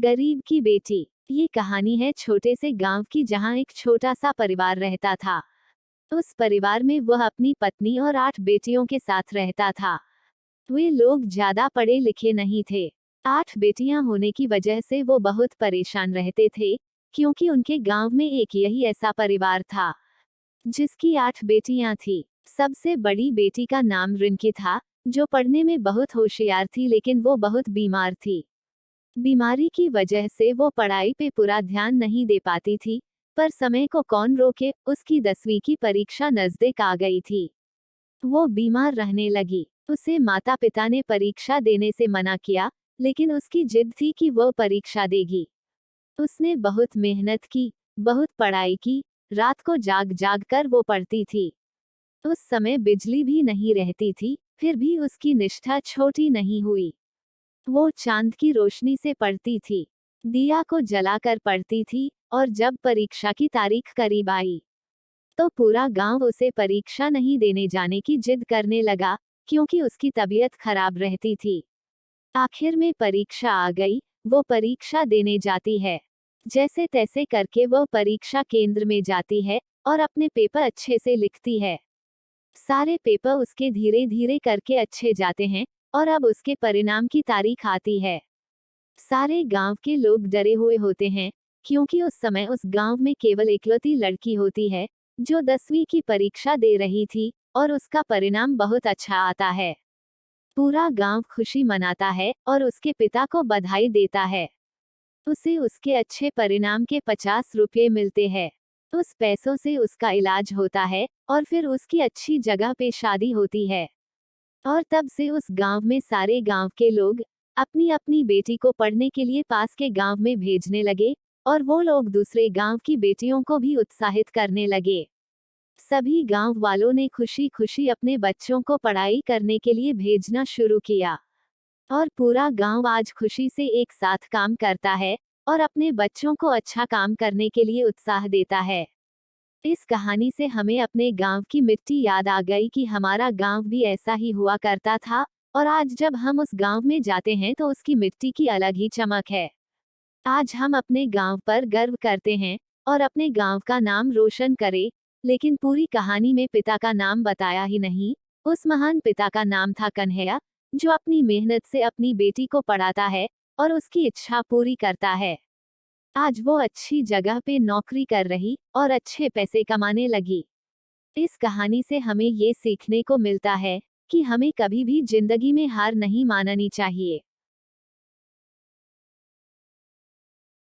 गरीब की बेटी। ये कहानी है छोटे से गांव की, जहां एक छोटा सा परिवार रहता था। उस परिवार में वह अपनी पत्नी और 8 बेटियों के साथ रहता था। वे लोग ज्यादा पढ़े लिखे नहीं थे। 8 बेटियां होने की वजह से वो बहुत परेशान रहते थे, क्योंकि उनके गांव में एक यही ऐसा परिवार था जिसकी 8 बेटियां थी। सबसे बड़ी बेटी का नाम रिंकी था, जो पढ़ने में बहुत होशियार थी, लेकिन वो बहुत बीमार थी। बीमारी की वजह से वो पढ़ाई पे पूरा ध्यान नहीं दे पाती थी। पर समय को कौन रोके, उसकी 10वीं की परीक्षा नजदीक आ गई थी। वो बीमार रहने लगी। उसे माता पिता ने परीक्षा देने से मना किया, लेकिन उसकी जिद थी कि वो परीक्षा देगी। उसने बहुत मेहनत की, बहुत पढ़ाई की, रात को जाग जाग कर वो पढ़ती थी। उस समय बिजली भी नहीं रहती थी, फिर भी उसकी निष्ठा छोटी नहीं हुई। वो चांद की रोशनी से पढ़ती थी, दिया को जलाकर पढ़ती थी, और जब परीक्षा की तारीख करीब आई तो पूरा गांव उसे परीक्षा नहीं देने जाने की जिद करने लगा, क्योंकि उसकी तबीयत खराब रहती थी। आखिर में परीक्षा आ गई। वो परीक्षा देने जाती है। जैसे तैसे करके वो परीक्षा केंद्र में जाती है और अपने पेपर अच्छे से लिखती है। सारे पेपर उसके धीरे धीरे करके अच्छे जाते हैं, और अब उसके परिणाम की तारीख आती है। सारे गांव के लोग डरे हुए होते हैं, क्योंकि उस समय उस गांव में केवल इकलौती लड़की होती है जो 10वीं की परीक्षा दे रही थी, और उसका परिणाम बहुत अच्छा आता है। पूरा गांव खुशी मनाता है और उसके पिता को बधाई देता है। उसे उसके अच्छे परिणाम के 50 रुपये मिलते हैं। उस पैसों से उसका इलाज होता है, और फिर उसकी अच्छी जगह पे शादी होती है। और तब से उस गांव में सारे गांव के लोग अपनी अपनी बेटी को पढ़ने के लिए पास के गांव में भेजने लगे, और वो लोग दूसरे गांव की बेटियों को भी उत्साहित करने लगे। सभी गांव वालों ने खुशी खुशी अपने बच्चों को पढ़ाई करने के लिए भेजना शुरू किया, और पूरा गांव आज खुशी से एक साथ काम करता है और अपने बच्चों को अच्छा काम करने के लिए उत्साह देता है। इस कहानी से हमें अपने गांव की मिट्टी याद आ गई कि हमारा गांव भी ऐसा ही हुआ करता था, और आज जब हम उस गांव में जाते हैं तो उसकी मिट्टी की अलग ही चमक है। आज हम अपने गांव पर गर्व करते हैं और अपने गांव का नाम रोशन करें। लेकिन पूरी कहानी में पिता का नाम बताया ही नहीं। उस महान पिता का नाम था कन्हैया, जो अपनी मेहनत से अपनी बेटी को पढ़ाता है और उसकी इच्छा पूरी करता है। आज वो अच्छी जगह पे नौकरी कर रही और अच्छे पैसे कमाने लगी। इस कहानी से हमें ये सीखने को मिलता है कि हमें कभी भी जिंदगी में हार नहीं माननी चाहिए।